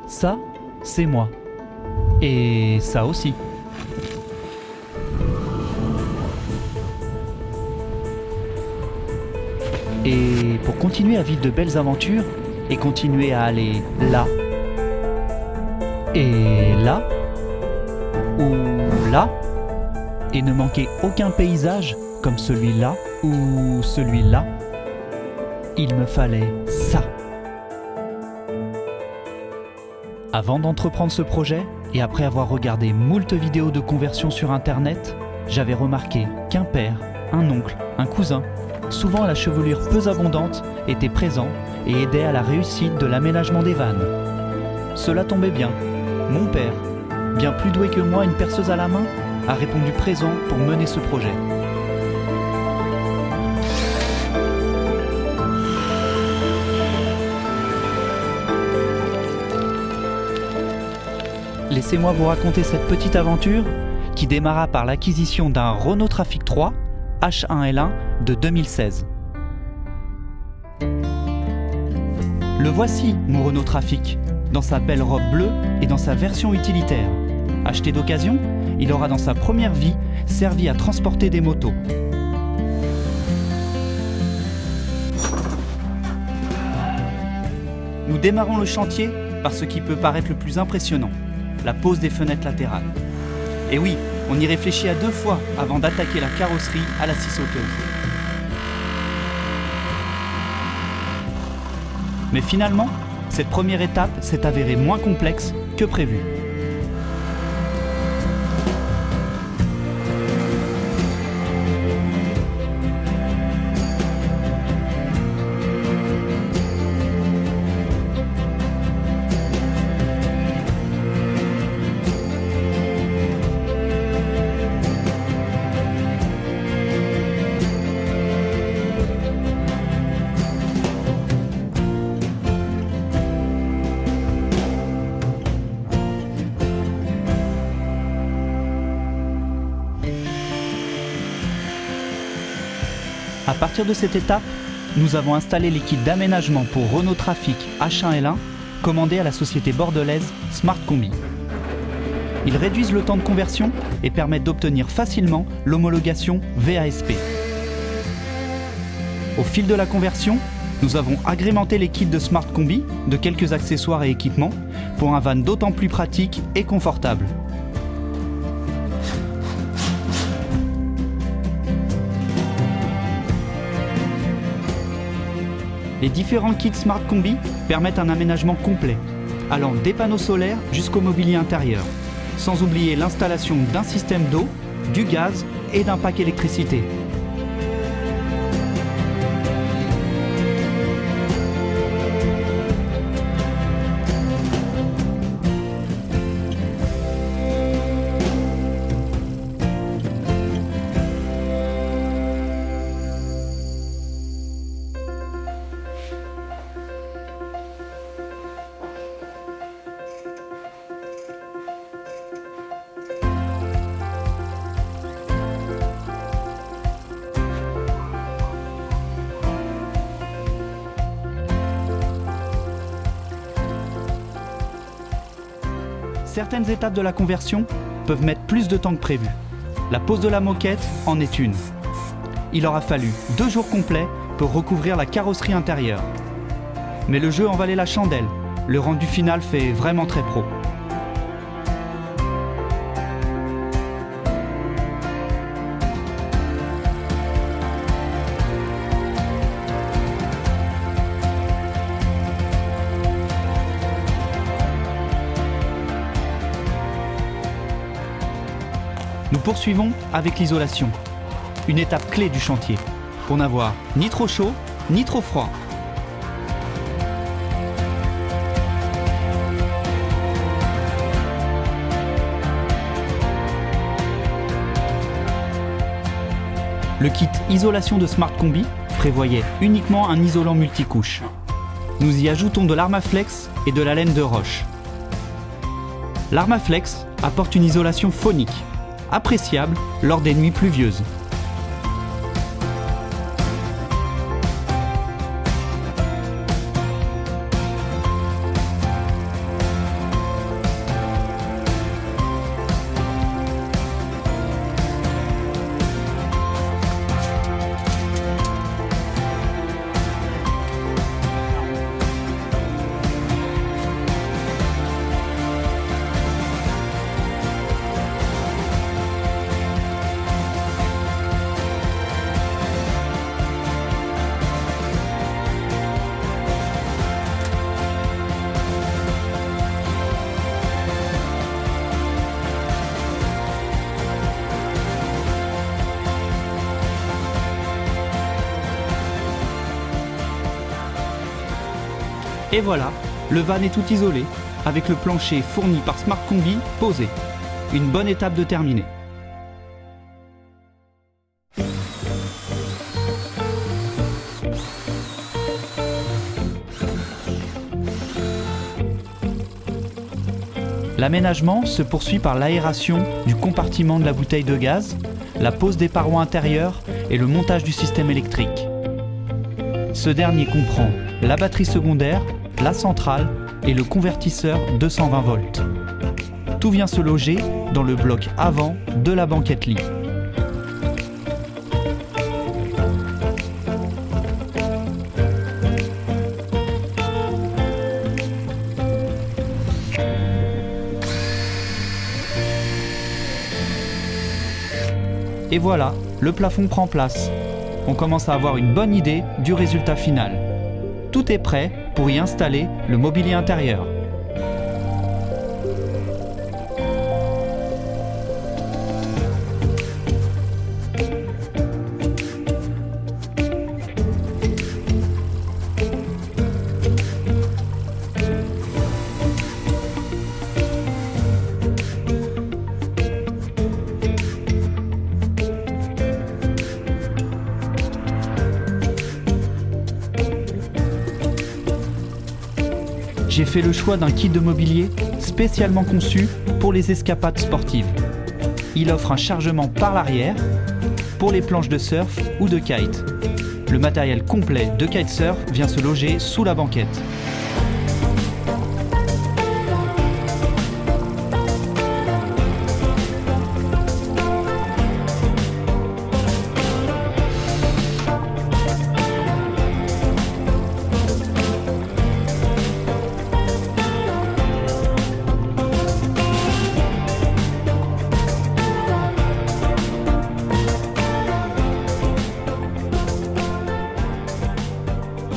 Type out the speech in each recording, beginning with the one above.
Ça, c'est moi. Et ça aussi. Et pour continuer à vivre de belles aventures et continuer à aller là et là ou là et ne manquer aucun paysage comme celui-là ou celui-là, il me fallait ça. Avant d'entreprendre ce projet et après avoir regardé moult vidéos de conversion sur internet, j'avais remarqué qu'un père, un oncle, un cousin, souvent à la chevelure peu abondante, étaient présents et aidaient à la réussite de l'aménagement des vannes. Cela tombait bien. Mon père, bien plus doué que moi, une perceuse à la main, a répondu présent pour mener ce projet. Laissez-moi vous raconter cette petite aventure qui démarra par l'acquisition d'un Renault Trafic 3 H1L1 de 2016. Le voici, mon Renault Trafic, dans sa belle robe bleue et dans sa version utilitaire. Acheté d'occasion, il aura dans sa première vie servi à transporter des motos. Nous démarrons le chantier par ce qui peut paraître le plus impressionnant, la pose des fenêtres latérales. Et oui, on y réfléchit à 2 fois avant d'attaquer la carrosserie à la scie sauteuse. Mais finalement, cette première étape s'est avérée moins complexe que prévu. À partir de cette étape, nous avons installé les kits d'aménagement pour Renault Trafic H1L1 commandés à la société bordelaise Smart Combi. Ils réduisent le temps de conversion et permettent d'obtenir facilement l'homologation VASP. Au fil de la conversion, nous avons agrémenté les kits de Smart Combi de quelques accessoires et équipements pour un van d'autant plus pratique et confortable. Les différents kits Smart Combi permettent un aménagement complet, allant des panneaux solaires jusqu'au mobilier intérieur, sans oublier l'installation d'un système d'eau, du gaz et d'un pack électricité. Certaines étapes de la conversion peuvent mettre plus de temps que prévu. La pose de la moquette en est une. Il aura fallu 2 jours complets pour recouvrir la carrosserie intérieure. Mais le jeu en valait la chandelle. Le rendu final fait vraiment très pro. Nous poursuivons avec l'isolation, une étape clé du chantier, pour n'avoir ni trop chaud, ni trop froid. Le kit isolation de Smart Combi prévoyait uniquement un isolant multicouche. Nous y ajoutons de l'Armaflex et de la laine de roche. L'Armaflex apporte une isolation phonique, appréciable lors des nuits pluvieuses. Et voilà, le van est tout isolé, avec le plancher fourni par Smart Combi posé. Une bonne étape de terminer. L'aménagement se poursuit par l'aération du compartiment de la bouteille de gaz, la pose des parois intérieures et le montage du système électrique. Ce dernier comprend la batterie secondaire, la centrale et le convertisseur 220 volts. Tout vient se loger dans le bloc avant de la banquette lit. Et voilà, le plafond prend place. On commence à avoir une bonne idée du résultat final. Tout est prêt pour y installer le mobilier intérieur. J'ai fait le choix d'un kit de mobilier spécialement conçu pour les escapades sportives. Il offre un chargement par l'arrière pour les planches de surf ou de kite. Le matériel complet de kitesurf vient se loger sous la banquette.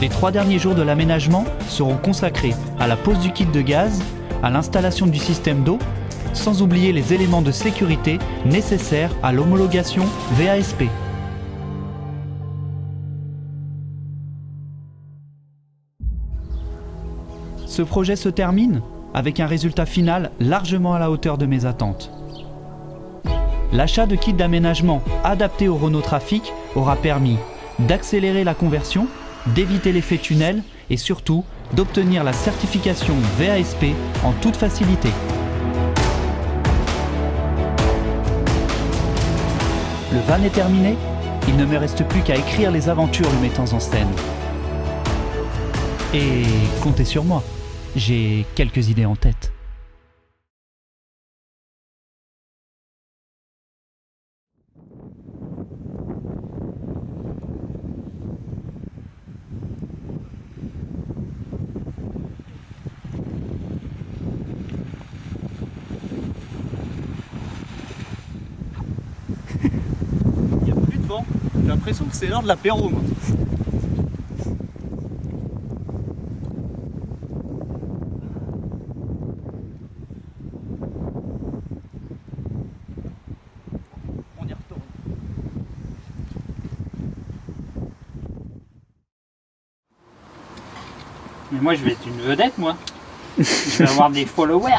Les 3 derniers jours de l'aménagement seront consacrés à la pose du kit de gaz, à l'installation du système d'eau, sans oublier les éléments de sécurité nécessaires à l'homologation VASP. Ce projet se termine avec un résultat final largement à la hauteur de mes attentes. L'achat de kits d'aménagement adaptés au Renault Trafic aura permis d'accélérer la conversion, d'éviter l'effet tunnel et surtout d'obtenir la certification VASP en toute facilité. Le van est terminé, il ne me reste plus qu'à écrire les aventures le mettant en scène. Et comptez sur moi, j'ai quelques idées en tête. J'ai l'impression que c'est l'heure de l'apéro, moi. On y retourne. Mais moi, je vais être une vedette, moi. Je vais avoir des followers.